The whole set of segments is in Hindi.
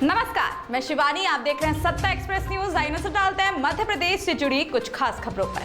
नमस्कार, मैं शिवानी। आप देख रहे हैं सत्ता एक्सप्रेस न्यूज। आइए नजर डालते हैं मध्य प्रदेश से जुड़ी कुछ खास खबरों पर।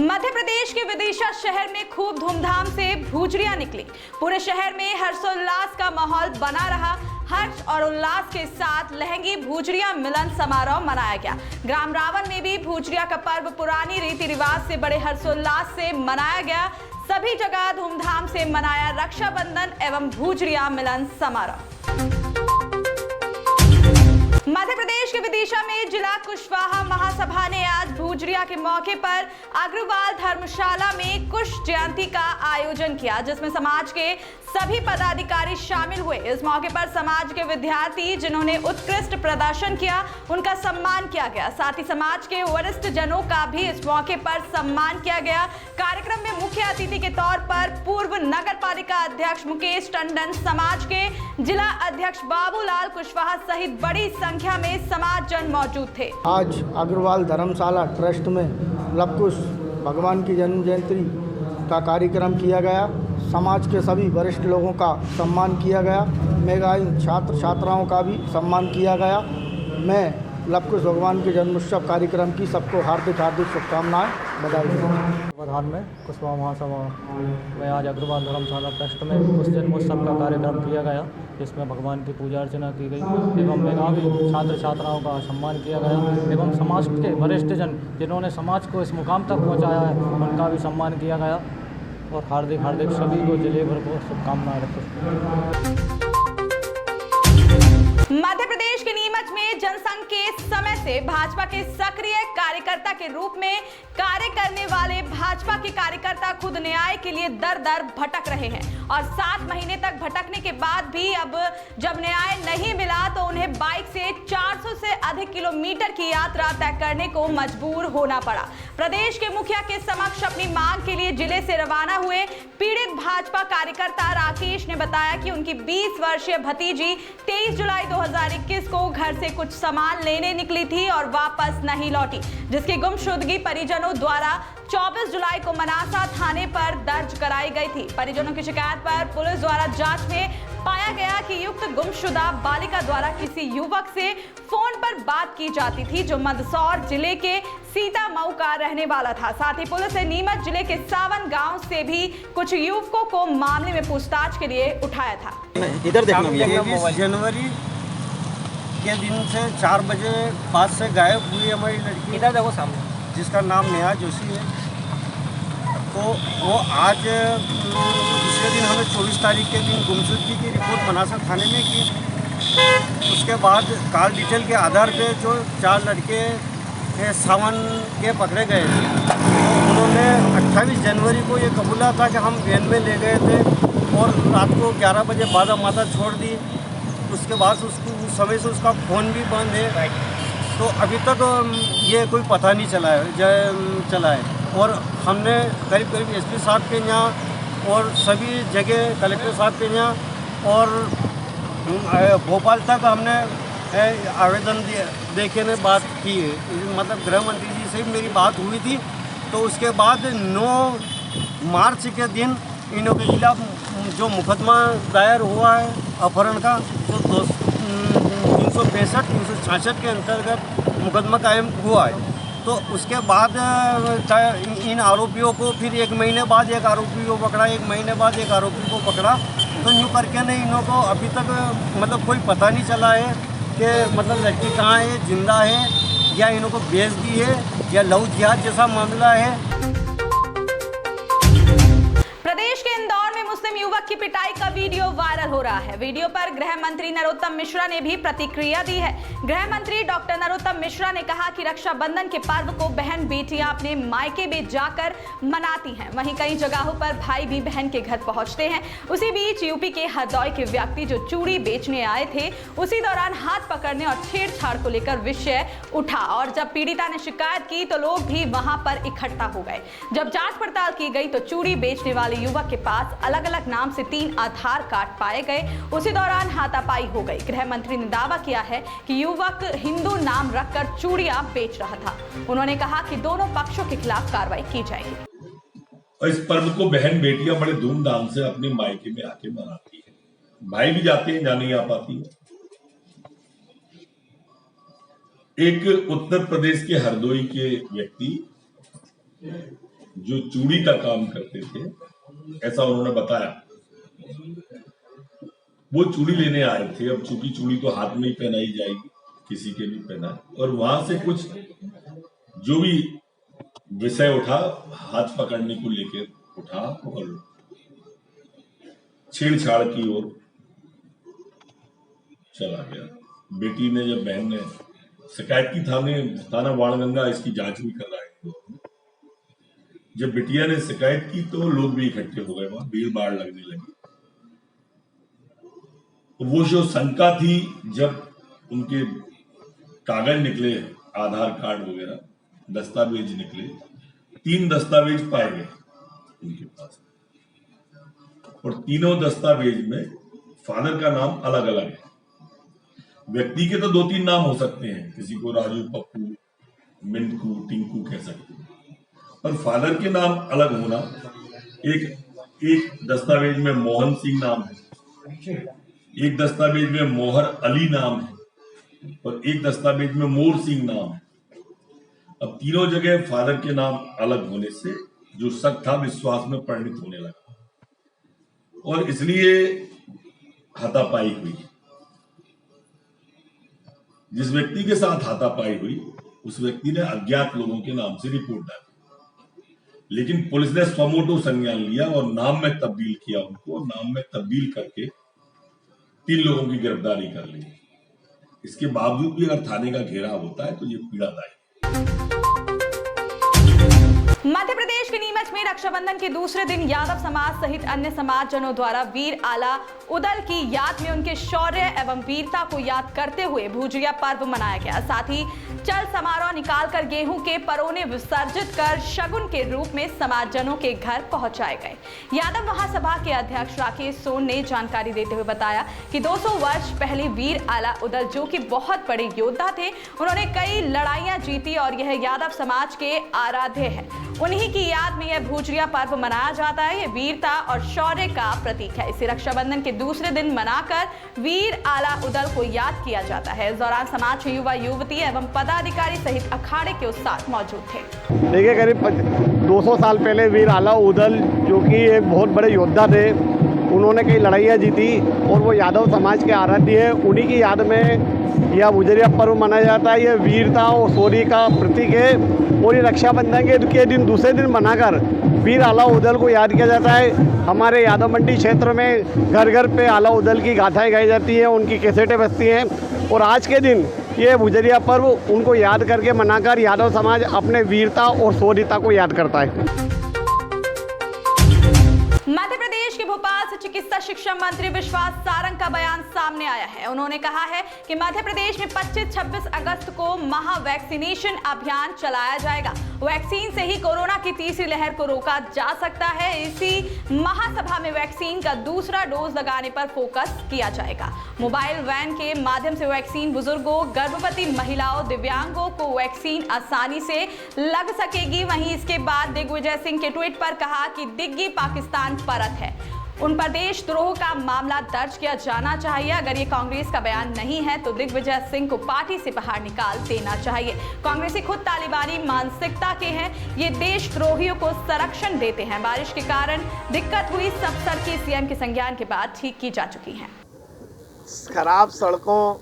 मध्य प्रदेश के विदिशा शहर में खूब धूमधाम से भुजरियां निकली। पूरे शहर में हर्षोल्लास का माहौल बना रहा। हर्ष और उल्लास के साथ लहंगी भुजरिया मिलन समारोह मनाया गया। ग्राम रावण में भी भुजरिया का पर्व पुरानी रीति रिवाज से बड़े हर्षोल्लास से मनाया गया। सभी जगह धूमधाम से मनाया रक्षाबंधन एवं भुजरिया मिलन समारोह। मध्य प्रदेश के विदिशा में जिला कुशवाहा महासभा ने आज भुजरिया के मौके पर अग्रवाल धर्मशाला में कुश जयंती का आयोजन किया, जिसमें समाज के सभी पदाधिकारी शामिल हुए। इस मौके पर समाज के विद्यार्थी जिन्होंने उत्कृष्ट प्रदर्शन किया, उनका सम्मान किया गया। साथ ही समाज के वरिष्ठ जनों का भी इस मौके पर सम्मान किया गया। कार्यक्रम में मुख्य अतिथि के तौर पर पूर्व नगर पालिका अध्यक्ष मुकेश टंडन, समाज के जिला अध्यक्ष बाबूलाल कुशवाहा सहित बड़ी संख्या में समाज जन मौजूद थे। आज अग्रवाल धर्मशाला ट्रस्ट में लवकुश भगवान की जन्म जयंती का कार्यक्रम किया गया। समाज के सभी वरिष्ठ लोगों का सम्मान किया गया। मेधावी छात्र छात्राओं का भी सम्मान किया गया। मैं लवकुश भगवान के जन्मोत्सव कार्यक्रम की सबको हार्दिक शुभकामनाएं, बधाई। प्रधान में कुशवाहा महासभा में आज अग्रवाल धर्मशाला ट्रस्ट में कुश जन्मोत्सव का कार्यक्रम किया गया, जिसमें भगवान की पूजा अर्चना की गई एवं मेधावी छात्र छात्राओं का सम्मान किया गया एवं समाज के वरिष्ठ जन जिन्होंने समाज को इस मुकाम तक पहुंचाया है, उनका भी सम्मान किया गया। और हार्दिक सभी को जिले भर को शुभकामनाएं रखते। मध्य प्रदेश के नीमच में जनसंघ के समय से भाजपा के सक्रिय कार्यकर्ता के रूप में कार्य करने वाले भाजपा के कार्यकर्ता खुद न्याय के लिए दर दर भटक रहे हैं और 7 महीने तक भटकने के बाद भी अब जब न्याय नहीं मिला तो उन्हें बाइक से 400 से अधिक किलोमीटर की यात्रा तय करने को मजबूर होना पड़ा। प्रदेश के मुखिया के समक्ष अपनी मांग के लिए जिले से रवाना हुए पीड़ित भाजपा कार्यकर्ता राकेश ने बताया कि उनकी 20 वर्षीय भतीजी 23 जुलाई 2021 को घर से कुछ सामान लेने निकली थी और वापस नहीं लौटी, जिसकी गुमशुदगी परिजनों द्वारा 24 जुलाई को मनासा थाने पर दर्ज कराई गई थी। परिजनों की शिकायत पर पुलिस द्वारा जांच में पाया गया कि युक्त गुमशुदा बालिका द्वारा किसी युवक से फोन पर बात की जाती थी, जो मंदसौर जिले के सीतामऊ का रहने वाला था। साथ ही पुलिस ने नीमच जिले के सावन गांव से भी कुछ युवकों को मामले में पूछताछ के लिए उठाया था। इधर देखना, 23 जनवरी के दिन से 4 बजे बाद से गायब हुई हमारी लड़की। इधर देखो सामने, जिसका नाम नेहा जोशी है। तो वो आज दूसरे दिन हमें 24 तारीख के दिन गुमशुदगी की रिपोर्ट मनासा थाने में की। उसके बाद कॉल डिटेल के आधार पे जो 4 लड़के सावन के पकड़े गए थे, तो उन्होंने 28 जनवरी को ये कबूला था कि हम वैन में ले गए थे और रात को 11 बजे बादा माता छोड़ दी। उसके बाद उसको उस समय से उसका फ़ोन भी बंद है। तो अभी तक ये कोई पता नहीं चला है और हमने करीब एसपी साहब के यहाँ और सभी जगह कलेक्टर साहब के यहाँ और भोपाल तक हमने आवेदन देखे में बात की है। मतलब गृह मंत्री जी से मेरी बात हुई थी। तो उसके बाद 9 मार्च के दिन इनों के खिलाफ जो मुकदमा दायर हुआ है अपहरण का, तो 365 366 के अंतर्गत मुकदमा कायम हुआ है। तो उसके बाद इन आरोपियों को फिर 1 महीने बाद एक आरोपी को पकड़ा, 1 महीने बाद एक आरोपी को पकड़ा। तो यूँ करके नहीं, इन्हों को अभी तक मतलब कोई पता नहीं चला है कि मतलब लड़की कहाँ है, जिंदा है या इन्हों को बेच दी है या लव जिहाद जैसा मामला है। प्रदेश के इंदौर में मुस्लिम युवक की पिटाई का वीडियो वायरल हो रहा है। वीडियो पर गृह मंत्री नरोत्तम मिश्रा ने भी प्रतिक्रिया दी है। गृह मंत्री डॉक्टर नरोत्तम मिश्रा ने कहा कि रक्षाबंधन के पर्व को बहन बेटियां अपने मायके में जाकर मनाती हैं। वहीं कई जगहों पर भाई भी बहन के घर पहुंचते हैं। उसी बीच यूपी के हरदौई के व्यक्ति जो चूड़ी बेचने आए थे, उसी दौरान हाथ पकड़ने और छेड़छाड़ को लेकर विषय उठा और जब पीड़िता ने शिकायत की तो लोग भी वहां पर इकट्ठा हो गए। जब जांच पड़ताल की गई तो चूड़ी बेचने वाले युवक के पास अलग अलग नाम से 3 आधार कार्ड पाए गए। उसी दौरान हाथापाई हो गई। गृह मंत्री ने दावा किया है कि युवक हिंदू नाम रखकर चूड़ियां बेच रहा था। उन्होंने कहा कि दोनों पक्षों के खिलाफ कार्रवाई की जाएगी। और इस पर्व को बहन बेटियां बड़े धूमधाम से अपने मायके में आके मनाती है। भाई भी जाते हैं, जहां नहीं आ पाती है। एक उत्तर प्रदेश के हरदोई के व्यक्ति जो चूड़ी का काम करते थे, ऐसा उन्होंने बताया, वो चूड़ी लेने आए थे। अब चूंकि चूड़ी तो हाथ में ही पहनाई जाएगी, किसी के भी पहना, और वहां से कुछ जो भी विषय उठा, हाथ पकड़ने को लेकर उठा और छेड़छाड़ की ओर चला गया। बेटी ने, जब बहन ने शिकायत की थाना बाणगंगा इसकी जांच भी कर रहा है, जब बिटिया ने शिकायत की तो लोग भी इकट्ठे हो गए, वहां भीड़ भाड़ लगने लगी। वो जो शंका थी, जब उनके कागज निकले, आधार कार्ड वगैरह दस्तावेज निकले, 3 दस्तावेज पाए गए उनके पास, और तीनों दस्तावेज में फादर का नाम अलग अलग है। व्यक्ति के तो 2-3 नाम हो सकते हैं, किसी को राजू, पप्पू, मिंटू, टिंकू कह सकते हैं, पर फादर के नाम अलग होना, एक दस्तावेज में मोहन सिंह नाम है, एक दस्तावेज में मोहर अली नाम है, और एक दस्तावेज में मोर सिंह नाम है। अब तीनों जगह फादर के नाम अलग होने से जो शक था विश्वास में परिणित होने लगा, और इसलिए हाथापाई हुई। जिस व्यक्ति के साथ हाथापाई हुई, उस व्यक्ति ने अज्ञात लोगों के नाम से रिपोर्ट डाली, लेकिन पुलिस ने स्वमोटो संज्ञान लिया और नाम में तब्दील किया उनको, नाम में तब्दील करके 3 लोगों की गिरफ्तारी कर ली। इसके बावजूद भी अगर थाने का घेराव होता है तो ये पीड़ादायक। मध्य प्रदेश के नीमच में रक्षाबंधन के दूसरे दिन यादव समाज सहित अन्य समाजजनों द्वारा वीर आला उदल की याद में उनके शौर्य एवं वीरता को याद करते हुए भुजिया पर्व मनाया गया। साथ ही चल समारोह निकालकर गेहूं के परोने विसर्जित कर शगुन के रूप में समाजजनों के घर पहुंचाए गए। यादव महासभा के अध्यक्ष राकेश सोन ने जानकारी देते हुए बताया कि 200 वर्ष पहले वीर आला उदल, जो कि बहुत बड़े योद्धा थे, उन्होंने कई लड़ाइयां जीती और यह यादव समाज के आराध्य है। उन्हीं की याद में यह भुजिया पर्व मनाया जाता है। यह वीरता और शौर्य का प्रतीक है। इसे रक्षाबंधन के दूसरे दिन मनाकर वीर आला उदल को याद किया जाता है। इस दौरान समाज के युवा युवती एवं पदाधिकारी सहित अखाड़े के उस्ताद मौजूद थे। देखिए, करीब 200 साल पहले वीर आला उदल, जो कि एक बहुत बड़े योद्धा थे, उन्होंने कई लड़ाइयाँ जीती और वो यादव समाज के आराध्य है। उन्हीं की याद में यह भुजिया पर्व मनाया जाता है। यह वीरता और शौर्य का प्रतीक है और ये रक्षाबंधन के दिन दूसरे दिन मनाकर वीर आला उदल को याद किया जाता है। हमारे यादव मंडी क्षेत्र में घर घर पे आला उदल की गाथाएं गाई जाती हैं, उनकी कैसेटें बजती हैं, और आज के दिन ये भुजिया पर्व उनको याद करके मनाकर यादव समाज अपने वीरता और शौर्यता को याद करता है। मध्य प्रदेश के भोपाल से चिकित्सा शिक्षा मंत्री विश्वास सारंग का बयान सामने आया है। उन्होंने कहा है कि मध्य प्रदेश में 25-26 अगस्त को महा वैक्सीनेशन अभियान चलाया जाएगा। वैक्सीन से ही कोरोना की तीसरी लहर को रोका जा सकता है। इसी महासभा में वैक्सीन का दूसरा डोज लगाने पर फोकस किया जाएगा। मोबाइल वैन के माध्यम से वैक्सीन बुजुर्गों, गर्भवती महिलाओं, दिव्यांगों को वैक्सीन आसानी से लग सकेगी। वहीं इसके बाद दिग्विजय सिंह के ट्वीट पर कहा कि दिग्गी पाकिस्तान परत है, उन पर देशद्रोह का मामला दर्ज किया जाना चाहिए। अगर ये कांग्रेस का बयान नहीं है तो दिग्विजय सिंह को पार्टी से बाहर निकाल देना चाहिए। कांग्रेसी खुद तालिबानी मानसिकता के हैं, ये देशद्रोहियों को संरक्षण देते हैं। बारिश के कारण दिक्कत हुई, सब सड़कें सीएम के संज्ञान के बाद ठीक की जा चुकी हैं। खराब सड़कों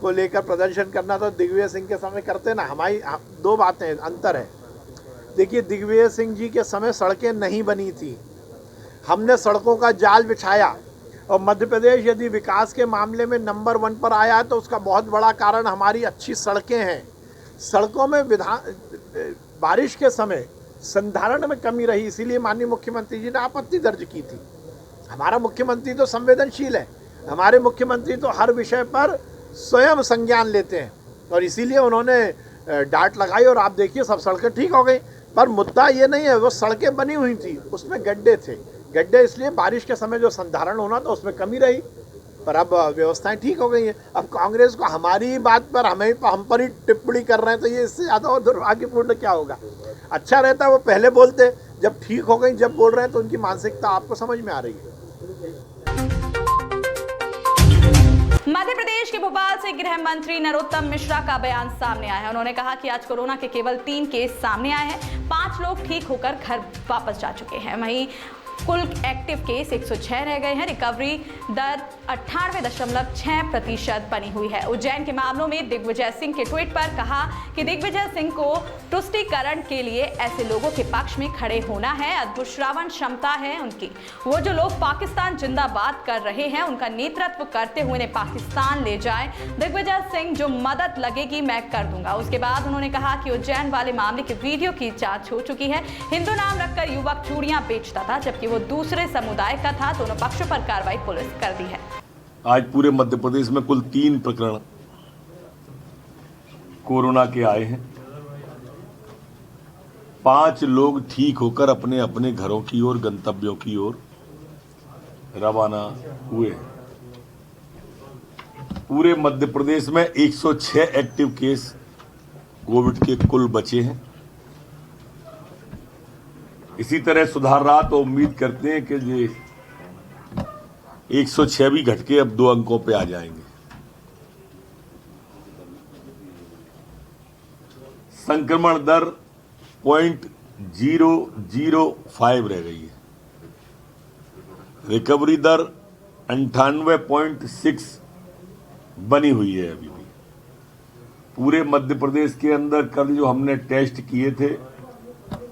को लेकर प्रदर्शन करना तो दिग्विजय सिंह के समय करते ना। हमारी 2 बातें अंतर है। देखिए, दिग्विजय सिंह जी के समय सड़कें नहीं बनी थी, हमने सड़कों का जाल बिछाया, और मध्य प्रदेश यदि विकास के मामले में नंबर 1 पर आया है तो उसका बहुत बड़ा कारण हमारी अच्छी सड़कें हैं। सड़कों में बारिश के समय संधारण में कमी रही, इसीलिए माननीय मुख्यमंत्री जी ने आपत्ति दर्ज की थी। हमारा मुख्यमंत्री तो संवेदनशील है, हमारे मुख्यमंत्री तो हर विषय पर स्वयं संज्ञान लेते हैं, और इसीलिए उन्होंने डांट लगाई और आप देखिए सब सड़कें ठीक हो गई। पर मुद्दा ये नहीं है, वो सड़कें बनी हुई थी, उसमें गड्ढे थे, गड्ढे इसलिए बारिश के समय जो संधारण होना था उसमें कमी रही, पर अब व्यवस्थाएं ठीक हो गई हैं। अब कांग्रेस को हमारी बात पर हम पर ही टिप्पणी कर रहे हैं, तो ये इससे ज़्यादा और दुर्भाग्यपूर्ण क्या होगा। अच्छा रहता वो पहले बोलते, जब ठीक हो गई, जब बोल रहे हैं तो उनकी मानसिकता आपको समझ में आ रही है। मध्य प्रदेश के भोपाल से गृह मंत्री नरोत्तम मिश्रा का बयान सामने आया है। उन्होंने कहा कि आज कोरोना के केवल 3 केस सामने आए हैं, 5 लोग ठीक होकर घर वापस जा चुके हैं। वहीं कुल एक्टिव केस 106 रह गए हैं। रिकवरी दर 98.6% बनी हुई है। उज्जैन के मामलों में दिग्विजय सिंह के ट्वीट पर कहा कि दिग्विजय सिंह को तुष्टीकरण के लिए ऐसे लोगों के पक्ष में खड़े होना है। अद्भुत श्रावण क्षमता है उनकी। वो जो लोग पाकिस्तान जिंदाबाद कर रहे हैं, उनका नेतृत्व करते हुए उन्हें पाकिस्तान ले जाए। दिग्विजय सिंह, जो मदद लगेगी मैं कर दूंगा। उसके बाद उन्होंने कहा कि उज्जैन वाले मामले के वीडियो की जांच हो चुकी है। हिंदू नाम रखकर युवक चूड़ियां बेचता था, जबकि वो दूसरे समुदाय का था। दोनों पक्षों पर कार्रवाई पुलिस कर दी है। आज पूरे मध्य प्रदेश में कुल 3 प्रकरण कोरोना के आए हैं। 5 लोग ठीक होकर अपने अपने घरों की ओर, गंतव्यों की ओर रवाना हुए। पूरे मध्य प्रदेश में 106 एक्टिव केस कोविड के कुल बचे हैं। इसी तरह सुधार रहा तो उम्मीद करते हैं कि ये 106 भी घट के अब 2 अंकों पे आ जाएंगे। संक्रमण दर 0.005 रह गई है। रिकवरी दर 98.6 बनी हुई है। अभी भी पूरे मध्य प्रदेश के अंदर कल जो हमने टेस्ट किए थे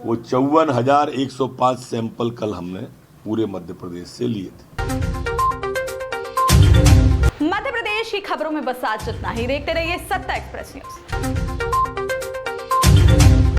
वो 54,105 सैंपल कल हमने पूरे मध्य प्रदेश से लिए थे। मध्य प्रदेश की खबरों में बस आज इतना ही। देखते रहिए सत्ता एक्सप्रेस न्यूज।